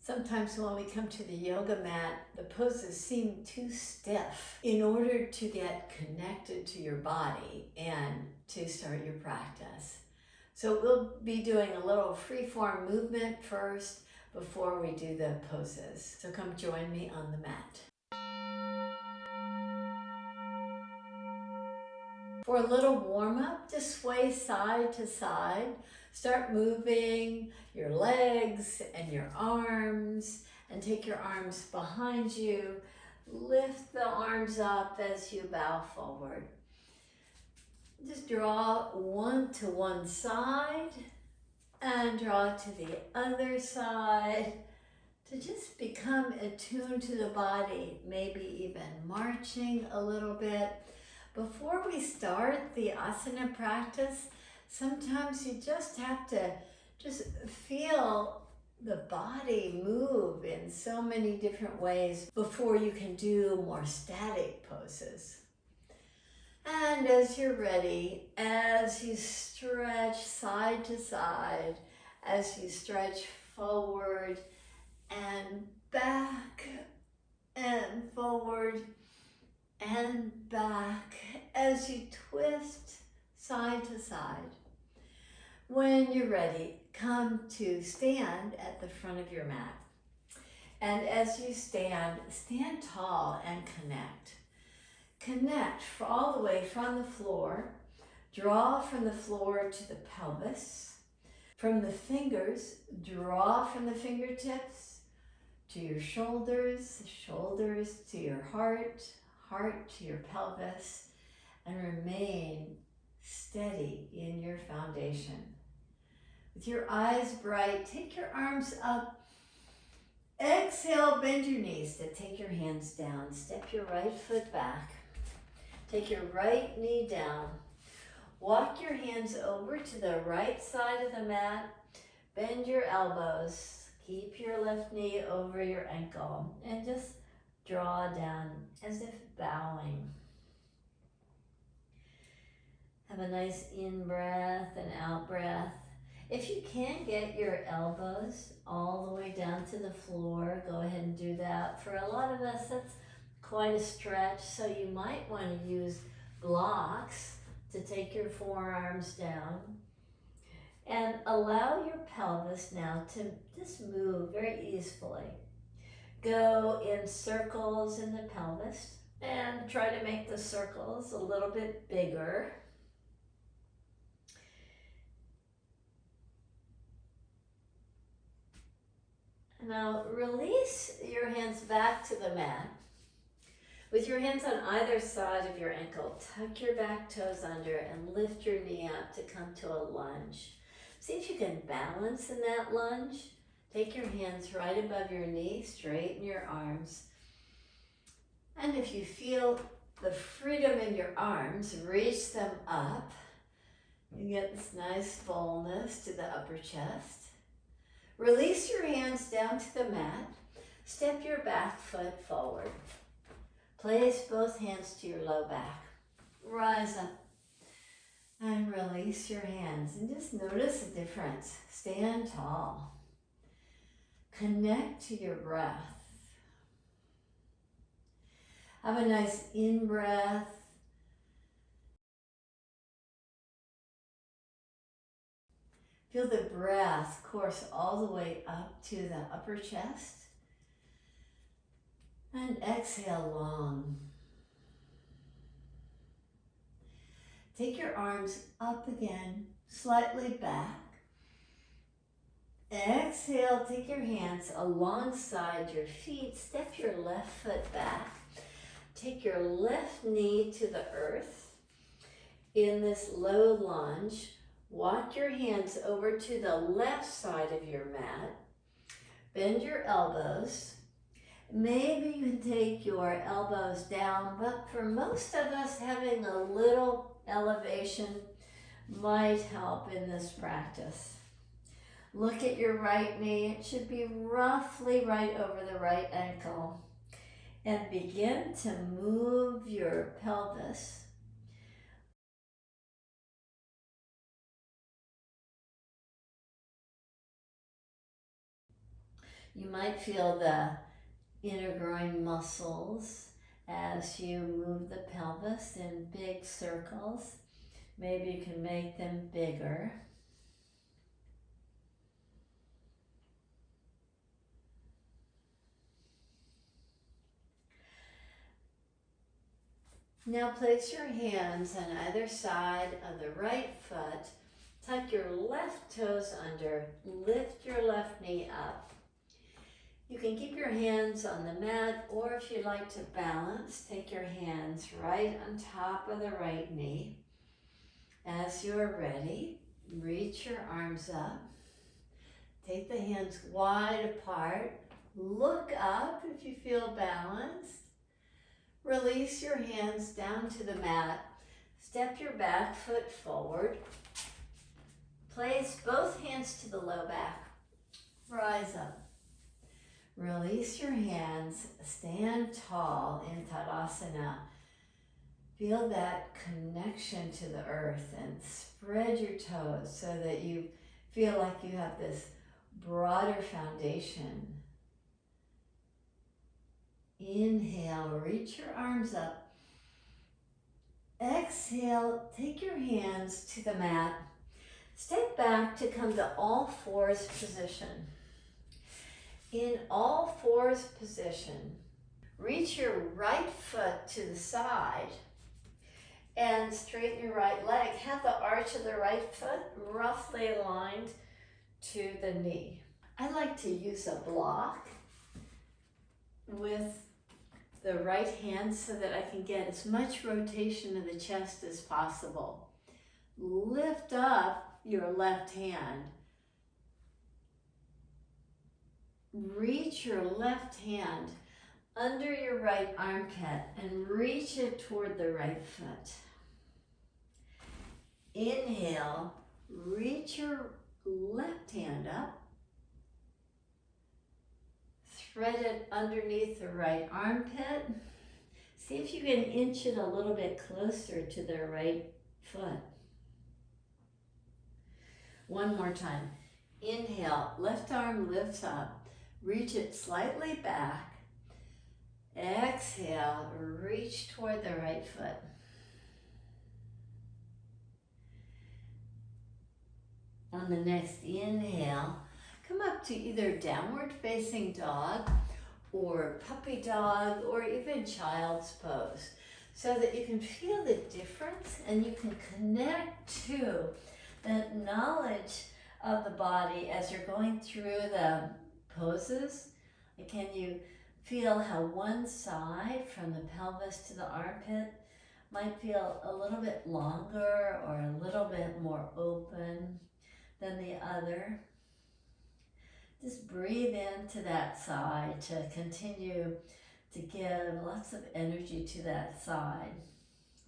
Sometimes when we come to the yoga mat, the poses seem too stiff. In order to get connected to your body and to start your practice. So we'll be doing a little free-form movement first before we do the poses. So come join me on the mat. For a little warm-up, just sway side to side. Start moving your legs and your arms, and take your arms behind you. Lift the arms up as you bow forward. Just draw one to one side and draw to the other side to just become attuned to the body, maybe even marching a little bit. Before we start the asana practice, sometimes you just have to just feel the body move in so many different ways before you can do more static poses. And as you're ready, as you stretch side to side, as you stretch forward and back and forward and back, as you twist side to side. When you're ready, come to stand at the front of your mat. And as you stand, stand tall and connect. Connect all the way from the floor. Draw from the floor to the pelvis. From the fingers, draw from the fingertips to your shoulders, shoulders to your heart, heart to your pelvis, and remain steady in your foundation. With your eyes bright, take your arms up. Exhale, bend your knees to take your hands down. Step your right foot back. Take your right knee down. Walk your hands over to the right side of the mat. Bend your elbows. Keep your left knee over your ankle and just draw down as if bowing. Have a nice in-breath and out-breath. If you can get your elbows all the way down to the floor, go ahead and do that. For a lot of us, that's quite a stretch, so you might want to use blocks to take your forearms down. And allow your pelvis now to just move very easily. Go in circles in the pelvis and try to make the circles a little bit bigger. Now release your hands back to the mat. With your hands on either side of your ankle, tuck your back toes under and lift your knee up to come to a lunge. See if you can balance in that lunge. Take your hands right above your knee, straighten your arms. And if you feel the freedom in your arms, reach them up. You get this nice fullness to the upper chest. Release your hands down to the mat. Step your back foot forward. Place both hands to your low back. Rise up and release your hands and just notice the difference. Stand tall. Connect to your breath. Have a nice in-breath. Feel the breath course all the way up to the upper chest. And exhale long. Take your arms up again, slightly back. Exhale, take your hands alongside your feet. Step your left foot back. Take your left knee to the earth. In this low lunge, walk your hands over to the left side of your mat. Bend your elbows. Maybe you can take your elbows down, but for most of us, having a little elevation might help in this practice. Look at your right knee. It should be roughly right over the right ankle. And begin to move your pelvis. You might feel the inner groin muscles as you move the pelvis in big circles. Maybe you can make them bigger. Now place your hands on either side of the right foot. Tuck your left toes under. Lift your left knee up. You can keep your hands on the mat, or if you like to balance, take your hands right on top of the right knee. As you're ready, reach your arms up. Take the hands wide apart. Look up if you feel balanced. Release your hands down to the mat. Step your back foot forward. Place both hands to the low back. Rise up. Release your hands. Stand tall in Tadasana. Feel that connection to the earth and spread your toes so that you feel like you have this broader foundation. Inhale, reach your arms up. Exhale, take your hands to the mat. Step back to come to all fours position. In all fours position, reach your right foot to the side and straighten your right leg. Have the arch of the right foot roughly aligned to the knee. I like to use a block with the right hand so that I can get as much rotation of the chest as possible. Lift up your left hand. Reach your left hand under your right armpit and reach it toward the right foot. Inhale, reach your left hand up. Thread it underneath the right armpit. See if you can inch it a little bit closer to the right foot. One more time. Inhale, left arm lifts up. Reach it slightly back. Exhale, reach toward the right foot. On the next inhale, come up to either downward facing dog or puppy dog or even child's pose so that you can feel the difference and you can connect to the knowledge of the body as you're going through the poses. Can you feel how one side from the pelvis to the armpit might feel a little bit longer or a little bit more open than the other? Just breathe into that side to continue to give lots of energy to that side.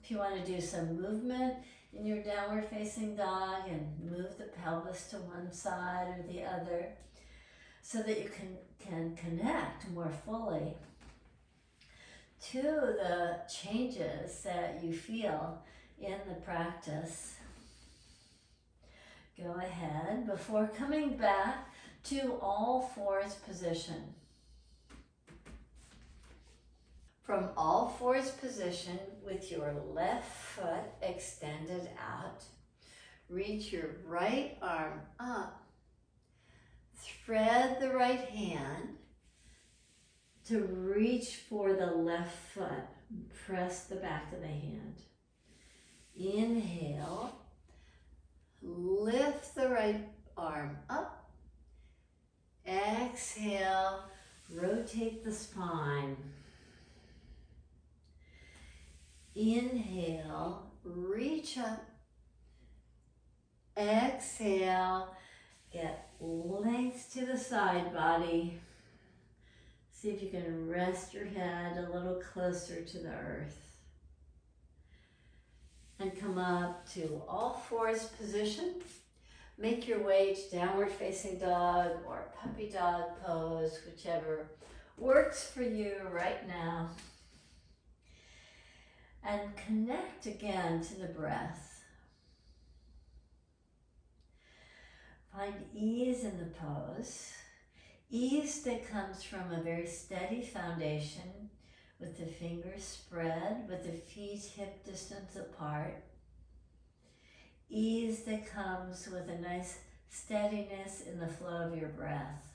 If you want to do some movement in your downward facing dog and move the pelvis to one side or the other so that you can connect more fully to the changes that you feel in the practice. Go ahead before coming back to all fours position. From all fours position with your left foot extended out, reach your right arm up. Thread the right hand to reach for the left foot. Press the back of the hand. Inhale, lift the right arm up. Exhale, rotate the spine. Inhale, reach up. Exhale, get length to the side body. See if you can rest your head a little closer to the earth. And come up to all fours position. Make your way to downward facing dog or puppy dog pose, whichever works for you right now. And connect again to the breath. Find ease in the pose. Ease that comes from a very steady foundation with the fingers spread, with the feet hip distance apart. Ease that comes with a nice steadiness in the flow of your breath.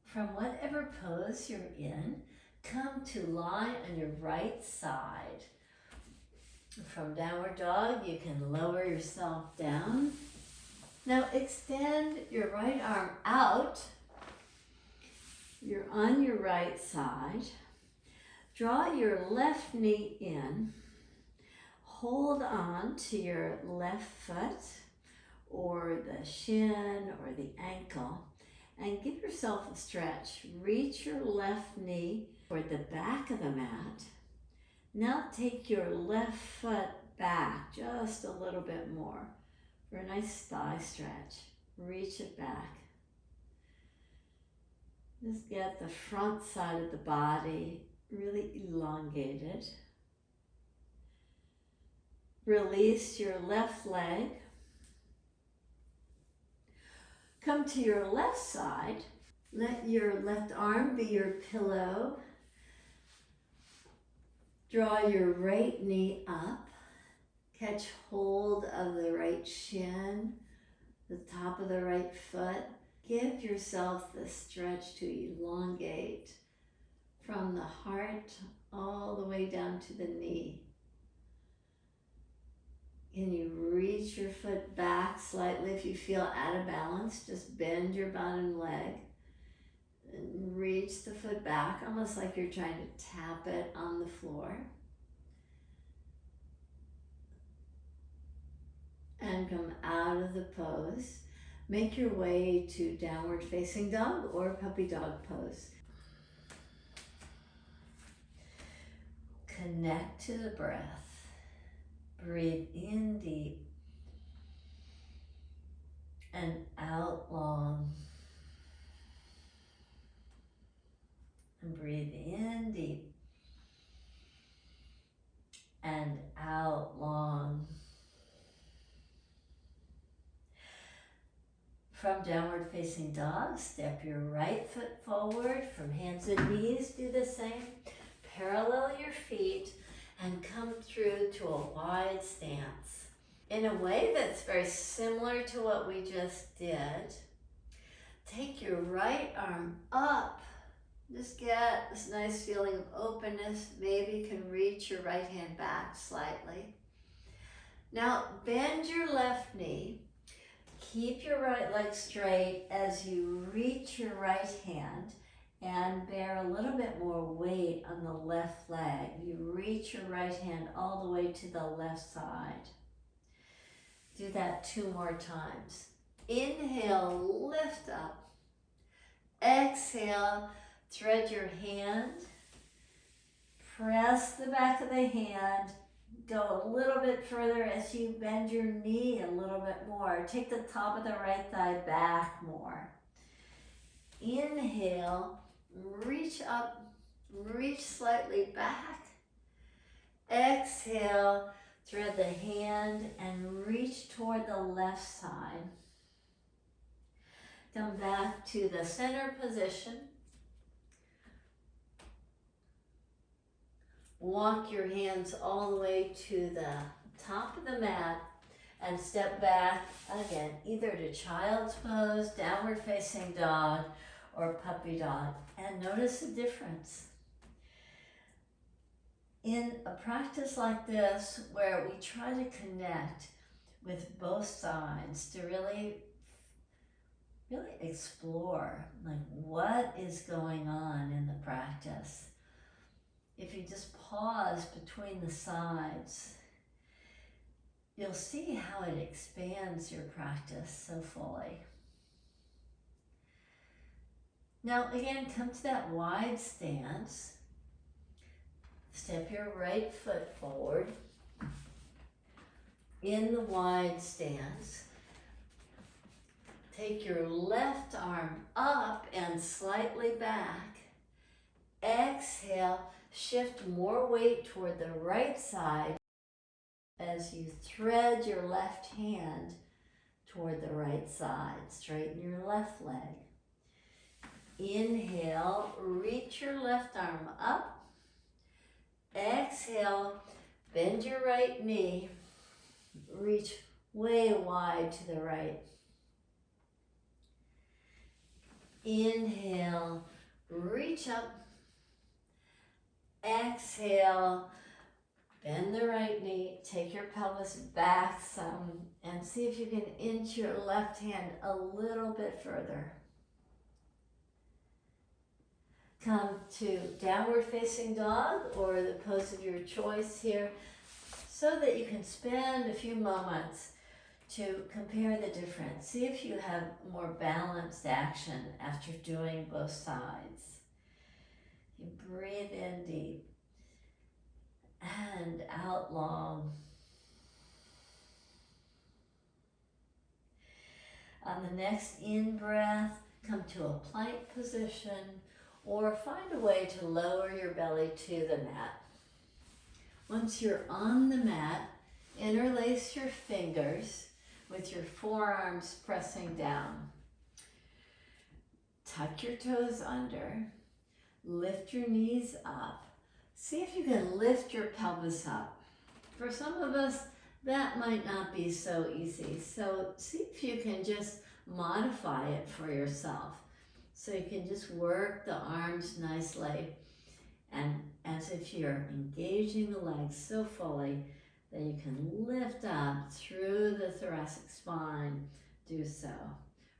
From whatever pose you're in, come to lie on your right side. From downward dog, you can lower yourself down. Now extend your right arm out. You're on your right side. Draw your left knee in. Hold on to your left foot or the shin or the ankle and give yourself a stretch. Reach your left knee toward the back of the mat. Now take your left foot back just a little bit more for a nice thigh stretch. Reach it back. Just get the front side of the body really elongated. Release your left leg. Come to your left side. Let your left arm be your pillow. Draw your right knee up. Catch hold of the right shin, the top of the right foot. Give yourself the stretch to elongate from the heart all the way down to the knee. Can you reach your foot back slightly if you feel out of balance? Just bend your bottom leg and reach the foot back, almost like you're trying to tap it on the floor. And come out of the pose. Make your way to downward facing dog or puppy dog pose. Connect to the breath. Breathe in deep and out long. And breathe in deep and out long. From downward facing dog, step your right foot forward. From hands and knees, do the same. Parallel your feet and come through to a wide stance. In a way that's very similar to what we just did, take your right arm up. Just get this nice feeling of openness. Maybe you can reach your right hand back slightly. Now bend your left knee. Keep your right leg straight as you reach your right hand and bear a little bit more weight on the left leg. You reach your right hand all the way to the left side. Do that 2 more times. Inhale, lift up. Exhale, thread your hand. Press the back of the hand. Go a little bit further as you bend your knee a little bit more. Take the top of the right thigh back more. Inhale, reach up, reach slightly back. Exhale, thread the hand and reach toward the left side. Come back to the center position. Walk your hands all the way to the top of the mat and step back again, either to child's pose, downward facing dog, or puppy dog. And notice the difference. In a practice like this, where we try to connect with both sides to really explore like what is going on in the practice. If you just pause between the sides, you'll see how it expands your practice so fully. Now again, come to that wide stance. Step your right foot forward in the wide stance. Take your left arm up and slightly back. Exhale, shift more weight toward the right side as you thread your left hand toward the right side. Straighten your left leg. Inhale, reach your left arm up. Exhale, bend your right knee. Reach way wide to the right. Inhale, reach up. Exhale, bend the right knee, take your pelvis back some, and see if you can inch your left hand a little bit further. Come to downward facing dog or the pose of your choice here so that you can spend a few moments to compare the difference. See if you have more balanced action after doing both sides. You breathe in deep and out long. On the next in-breath, come to a plank position or find a way to lower your belly to the mat. Once you're on the mat, interlace your fingers with your forearms pressing down. Tuck your toes under. Lift your knees up. See if you can lift your pelvis up. For some of us, that might not be so easy. So see if you can just modify it for yourself. So you can just work the arms nicely and as if you're engaging the legs so fully that you can lift up through the thoracic spine. Do so.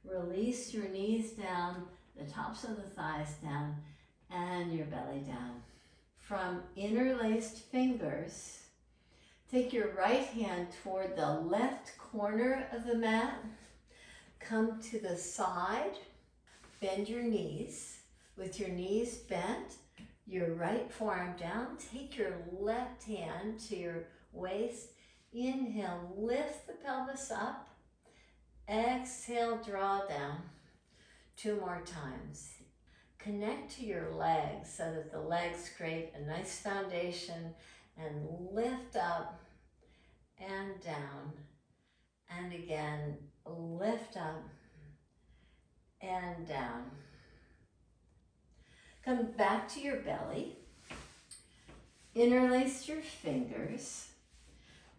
Release your knees down, the tops of the thighs down, and your belly down. From interlaced fingers, take your right hand toward the left corner of the mat. Come to the side. Bend your knees. With your knees bent, your right forearm down. Take your left hand to your waist. Inhale, lift the pelvis up. Exhale, draw down. 2 more times. Connect to your legs so that the legs create a nice foundation and lift up and down. And again, lift up and down. Come back to your belly. Interlace your fingers.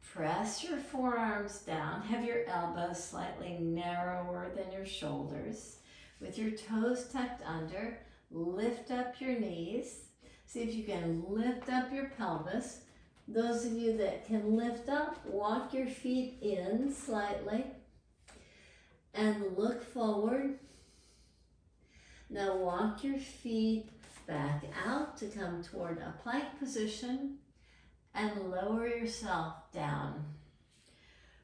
Press your forearms down. Have your elbows slightly narrower than your shoulders. With your toes tucked under, lift up your knees. See if you can lift up your pelvis. Those of you that can lift up, walk your feet in slightly and look forward. Now walk your feet back out to come toward a plank position and lower yourself down.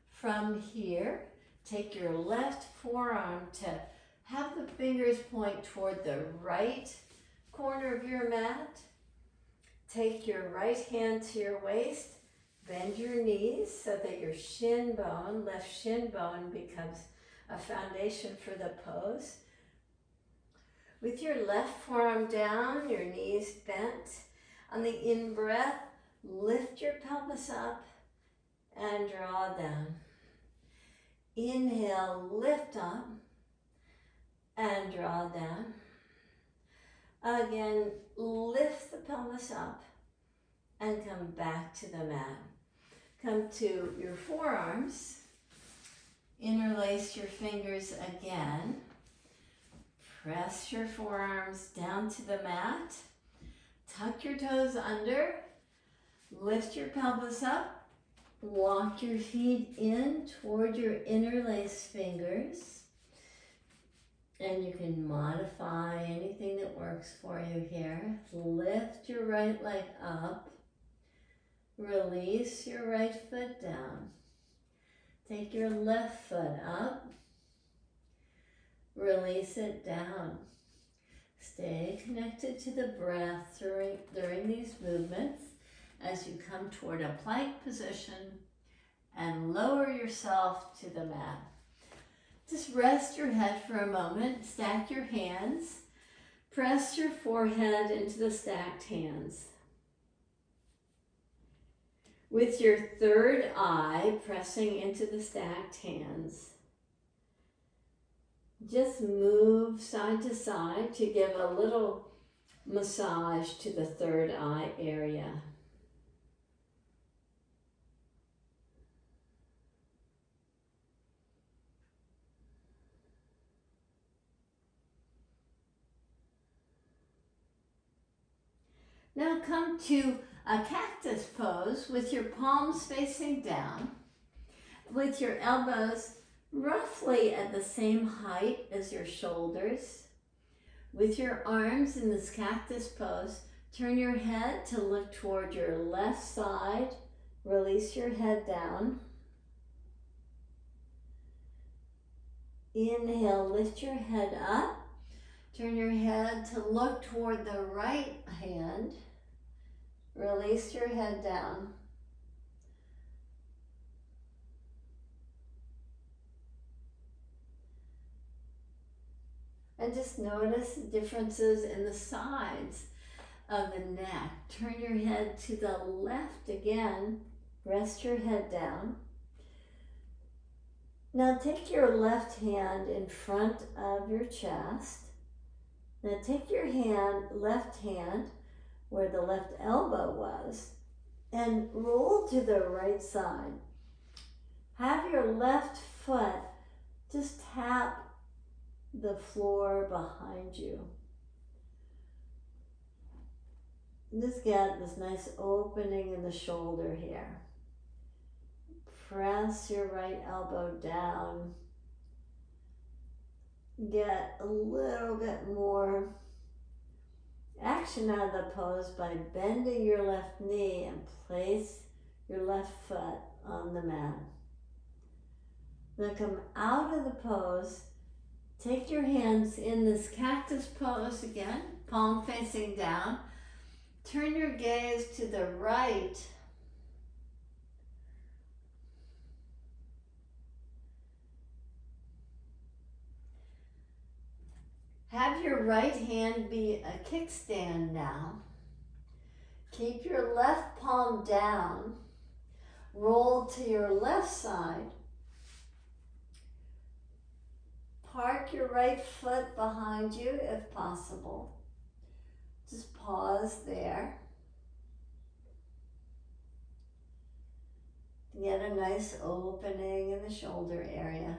From here, take your left forearm to have the fingers point toward the right corner of your mat. Take your right hand to your waist, bend your knees so that your shin bone, left shin bone, becomes a foundation for the pose. With your left forearm down, your knees bent. On the in-breath, lift your pelvis up and draw down. Inhale, lift up and draw down. Again, lift the pelvis up and come back to the mat. Come to your forearms. Interlace your fingers again. Press your forearms down to the mat. Tuck your toes under. Lift your pelvis up. Walk your feet in toward your interlaced fingers. And you can modify anything that works for you here. Lift your right leg up. Release your right foot down. Take your left foot up. Release it down. Stay connected to the breath during these movements. as you come toward a plank position and lower yourself to the mat. Just rest your head for a moment, stack your hands, press your forehead into the stacked hands. With your third eye pressing into the stacked hands, just move side to side to give a little massage to the third eye area. Now come to a cactus pose with your palms facing down, with your elbows roughly at the same height as your shoulders. With your arms in this cactus pose, turn your head to look toward your left side. Release your head down. Inhale, lift your head up. Turn your head to look toward the right hand. Release your head down. And just notice differences in the sides of the neck. Turn your head to the left again. Rest your head down. Now take your left hand in front of your chest. Now take your left hand, where the left elbow was, and roll to the right side. Have your left foot just tap the floor behind you. Just get this nice opening in the shoulder here. Press your right elbow down. Get a little bit more action out of the pose by bending your left knee and place your left foot on the mat. Then come out of the pose. Take your hands in this cactus pose again, palm facing down. Turn your gaze to the right. Have your right hand be a kickstand now. Keep your left palm down. Roll to your left side. Park your right foot behind you if possible. Just pause there. Get a nice opening in the shoulder area.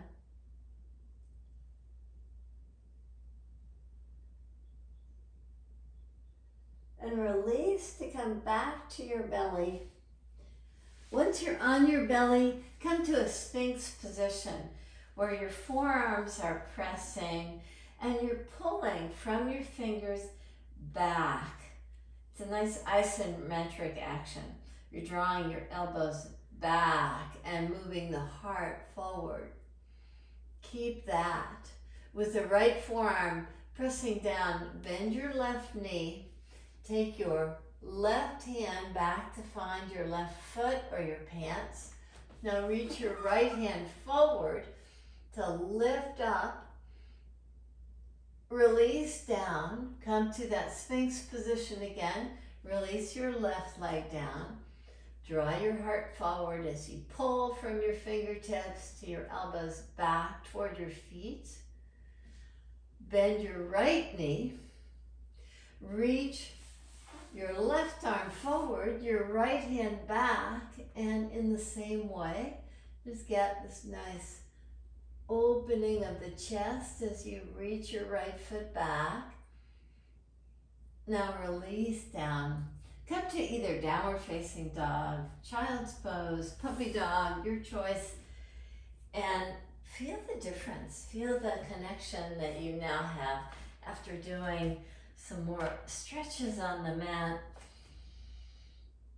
And release to come back to your belly. Once you're on your belly, come to a Sphinx position where your forearms are pressing and you're pulling from your fingers back. It's a nice isometric action. You're drawing your elbows back and moving the heart forward. Keep that. With the right forearm pressing down, bend your left knee. Take your left hand back to find your left foot or your pants. Now reach your right hand forward to lift up. Release down. Come to that Sphinx position again. Release your left leg down. Draw your heart forward as you pull from your fingertips to your elbows back toward your feet. Bend your right knee. Reach your left arm forward, your right hand back, and in the same way, just get this nice opening of the chest as you reach your right foot back. Now release down. Come to either downward facing dog, child's pose, puppy dog, your choice, and feel the difference. Feel the connection that you now have after doing some more stretches on the mat.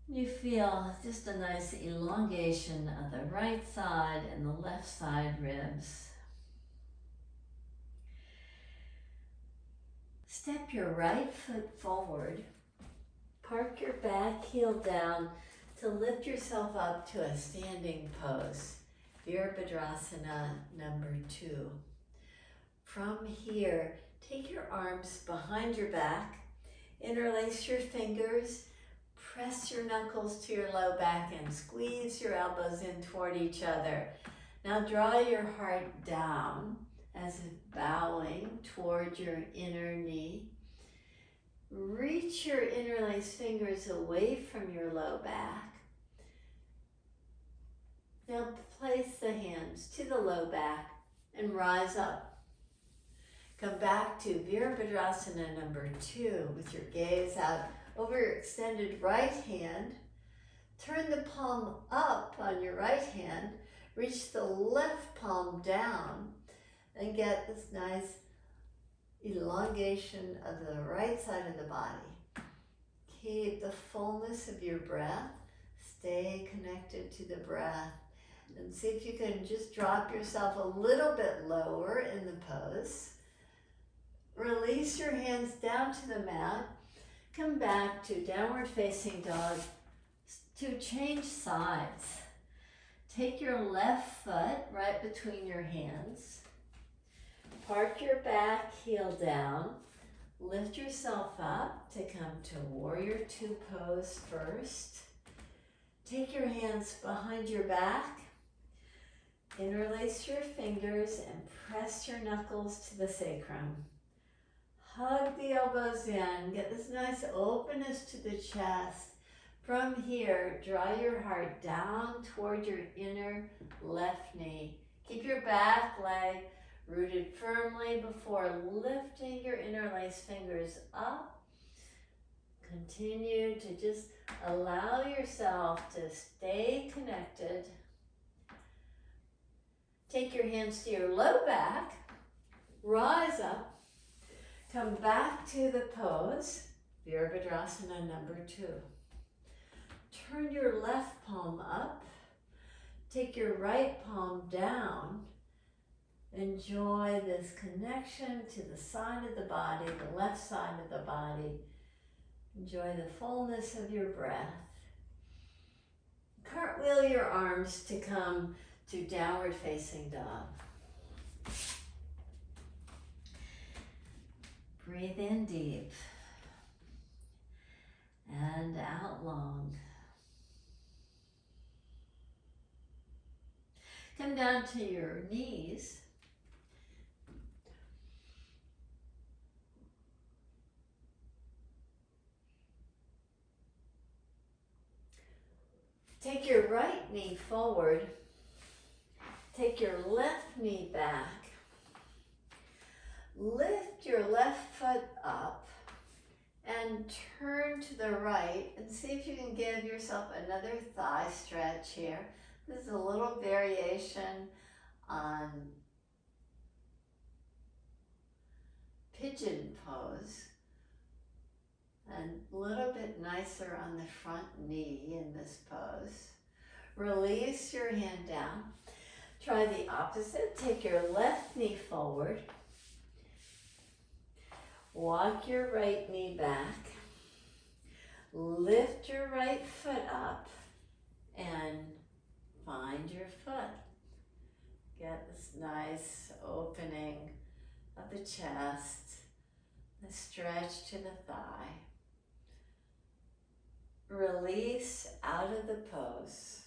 You feel just a nice elongation of the right side and the left side ribs. Step your right foot forward. Park park your back heel down to lift yourself up to a standing pose. Virabhadrasana number 2. From here, take your arms behind your back, interlace your fingers, press your knuckles to your low back and squeeze your elbows in toward each other. Now draw your heart down as if bowing toward your inner knee. Reach your interlaced fingers away from your low back. Now place the hands to the low back and rise up. Come back to Virabhadrasana number 2 with your gaze out over your extended right hand. Turn the palm up on your right hand. Reach the left palm down and get this nice elongation of the right side of the body. Keep the fullness of your breath. Stay connected to the breath. And see if you can just drop yourself a little bit lower in the pose. Release your hands down to the mat. Come back to downward facing dog to change sides. Take your left foot right between your hands. Park your back heel down. Lift yourself up to come to Warrior 2 pose first. Take your hands behind your back. Interlace your fingers and press your knuckles to the sacrum. Hug the elbows in. Get this nice openness to the chest. From here, draw your heart down toward your inner left knee. Keep your back leg rooted firmly before lifting your interlaced fingers up. Continue to just allow yourself to stay connected. Take your hands to your low back, rise up, come back to the pose, Virabhadrasana number 2. Turn your left palm up, take your right palm down. Enjoy this connection to the side of the body, the left side of the body. Enjoy the fullness of your breath. Cartwheel your arms to come to downward facing dog. Breathe in deep and out long. Come down to your knees. Take your right knee forward. Take your left knee back. Lift your left foot up and turn to the right and see if you can give yourself another thigh stretch here. This is a little variation on Pigeon pose and a little bit nicer on the front knee in this pose. Release your hand down. Try the opposite. Take your left knee forward. Walk your right knee back. Lift your right foot up and find your foot. Get this nice opening of the chest, the stretch to the thigh. Release out of the pose.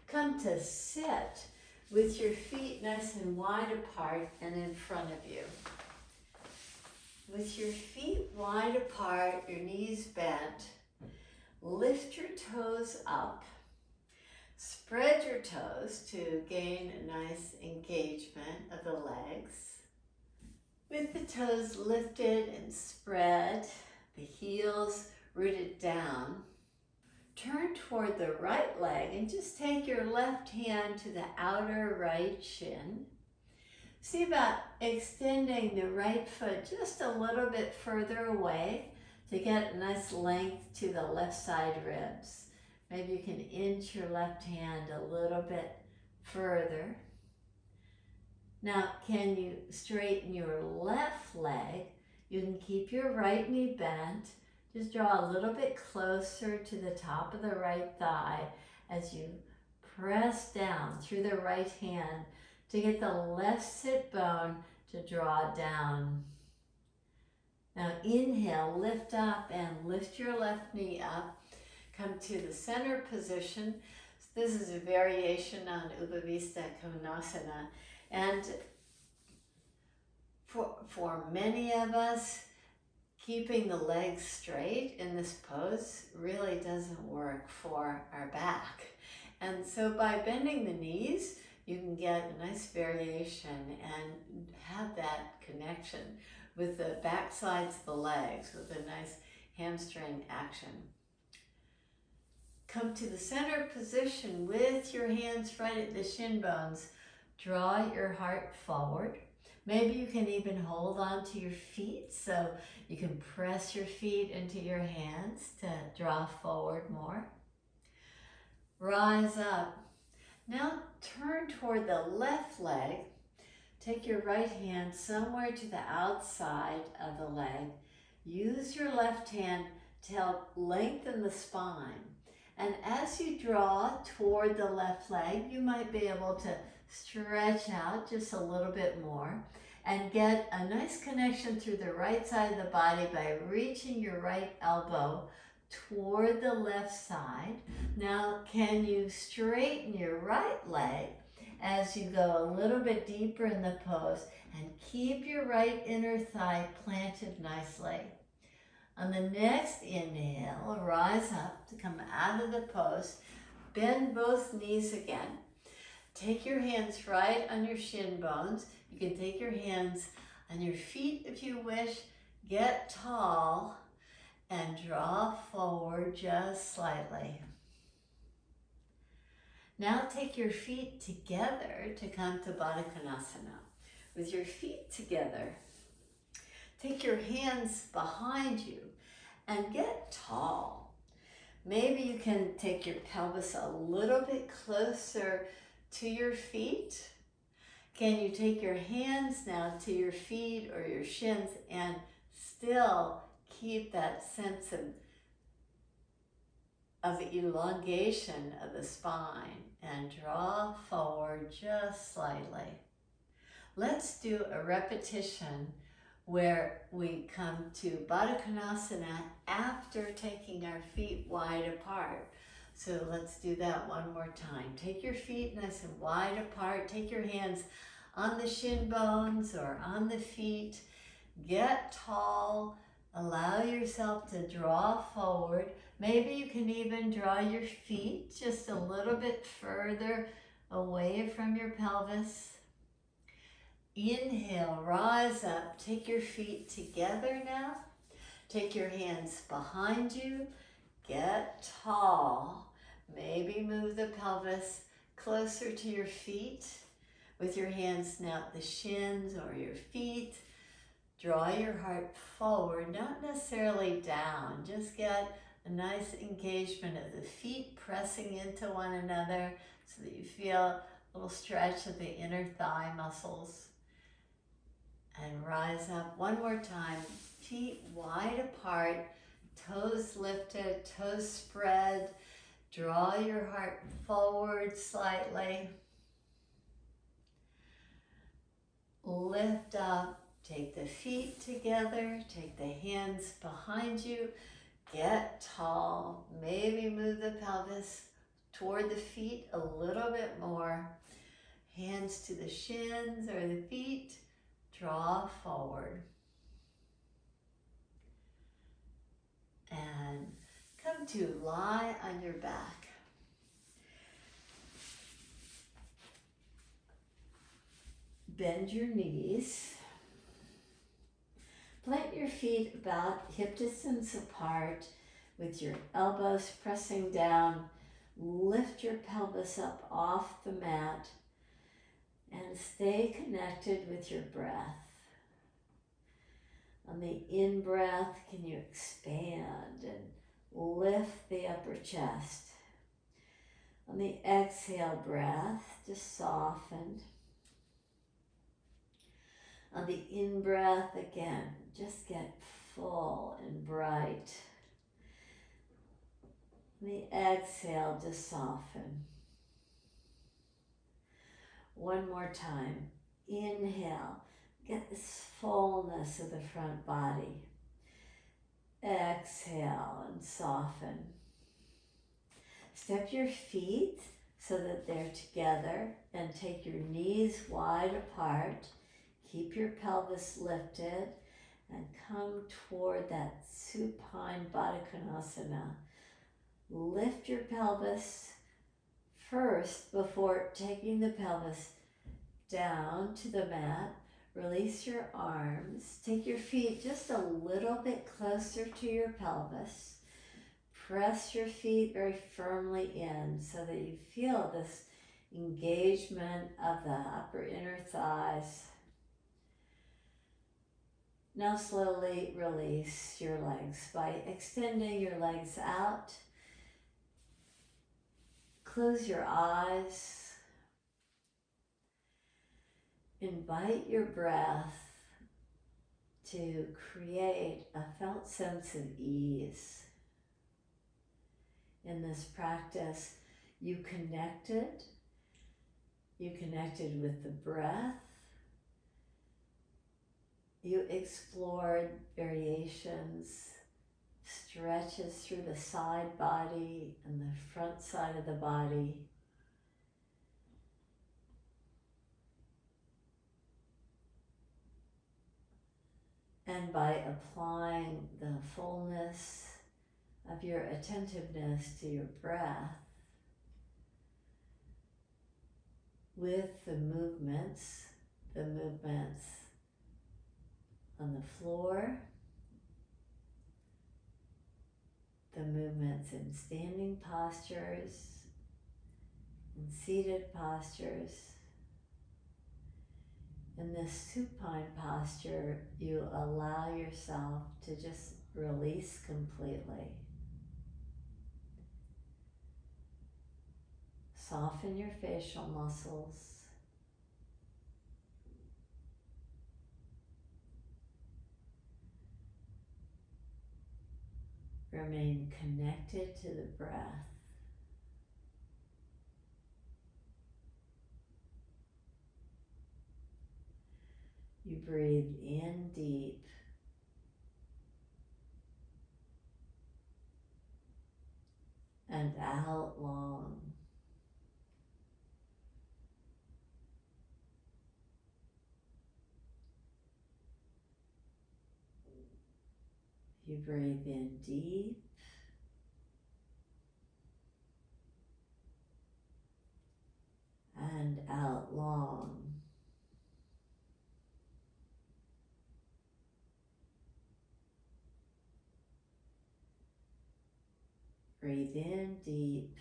Come to sit with your feet nice and wide apart and in front of you. With your feet wide apart, your knees bent, lift your toes up. Spread your toes to gain a nice engagement of the legs. With the toes lifted and spread, the heels rooted down, turn toward the right leg and just take your left hand to the outer right shin. See about extending the right foot just a little bit further away to get a nice length to the left side ribs. Maybe you can inch your left hand a little bit further. Now, can you straighten your left leg? You can keep your right knee bent. Just draw a little bit closer to the top of the right thigh as you press down through the right hand to get the left sit bone to draw down. Now inhale, lift up and lift your left knee up. Come to the center position. This is a variation on Upavistha konasana. And for many of us, keeping the legs straight in this pose really doesn't work for our back. And so by bending the knees, you can get a nice variation and have that connection with the back sides of the legs with a nice hamstring action. Come to the center position with your hands right at the shin bones. Draw your heart forward. Maybe you can even hold on to your feet so you can press your feet into your hands to draw forward more. Rise up. Now turn toward the left leg. Take your right hand somewhere to the outside of the leg. Use your left hand to help lengthen the spine. And as you draw toward the left leg, you might be able to stretch out just a little bit more and get a nice connection through the right side of the body by reaching your right elbow toward the left side. Now, can you straighten your right leg as you go a little bit deeper in the pose and keep your right inner thigh planted nicely. On the next inhale, rise up to come out of the pose. Bend both knees again. Take your hands right on your shin bones. You can take your hands on your feet if you wish. Get tall and draw forward just slightly. Now take your feet together to come to Baddha konasana. With your feet together, take your hands behind you and get tall. Maybe you can take your pelvis a little bit closer to your feet. Can you take your hands now to your feet or your shins and still keep that sense of elongation of the spine and draw forward just slightly. Let's do a repetition where we come to Baddha konasana after taking our feet wide apart. So let's do that one more time. Take your feet nice and wide apart. Take your hands on the shin bones or on the feet. Get tall. Allow yourself to draw forward. Maybe you can even draw your feet just a little bit further away from your pelvis. Inhale, rise up. Take your feet together now. Take your hands behind you. Get tall. Maybe move the pelvis closer to your feet with your hands now at the shins or your feet. Draw your heart forward, not necessarily down. Just get a nice engagement of the feet pressing into one another so that you feel a little stretch of the inner thigh muscles. And rise up one more time. Feet wide apart, toes lifted, toes spread. Draw your heart forward slightly. Lift up. Take the feet together, take the hands behind you, get tall, maybe move the pelvis toward the feet a little bit more. Hands to the shins or the feet, draw forward. And come to lie on your back. Bend your knees. Plant your feet about hip distance apart with your elbows pressing down. Lift your pelvis up off the mat and stay connected with your breath. On the in-breath, can you expand and lift the upper chest? On the exhale breath, just soften. On the in-breath, again, just get full and bright. The exhale, just soften. One more time. Inhale, get this fullness of the front body. Exhale and soften. Step your feet so that they're together and take your knees wide apart. Keep your pelvis lifted and come toward that supine Baddha konasana. Lift your pelvis first before taking the pelvis down to the mat. Release your arms. Take your feet just a little bit closer to your pelvis. Press your feet very firmly in so that you feel this engagement of the upper inner thighs. Now slowly release your legs by extending your legs out. Close your eyes. Invite your breath to create a felt sense of ease. In this practice, you connected with the breath. You explored variations, stretches through the side body and the front side of the body. And by applying the fullness of your attentiveness to your breath with the movements on the floor, the movements in standing postures, in seated postures. In this supine posture, you allow yourself to just release completely. Soften your facial muscles. Remain connected to the breath. You breathe in deep. And out long. You breathe in deep. And out long. Breathe in deep.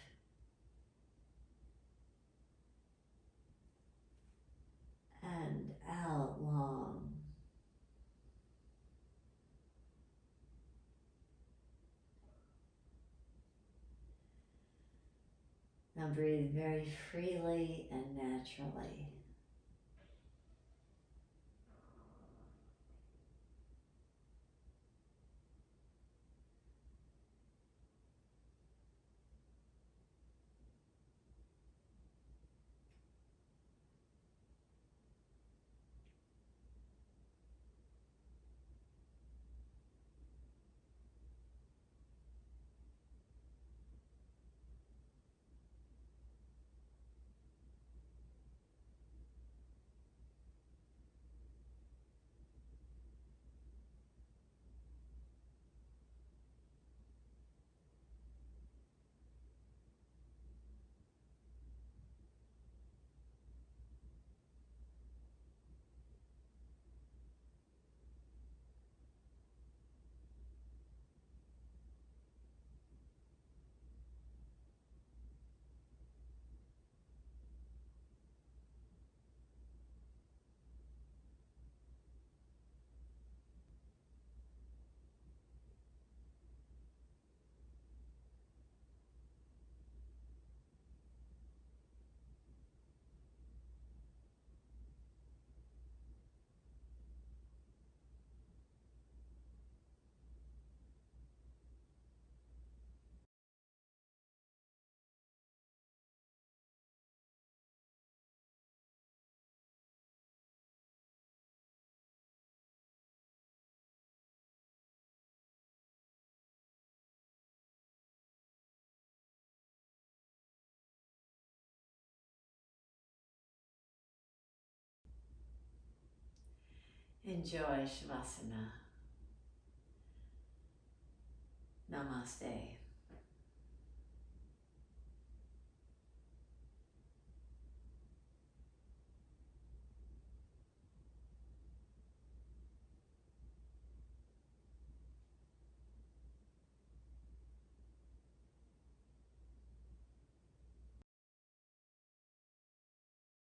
And out long. Now breathe very freely and naturally. Enjoy Savasana. Namaste.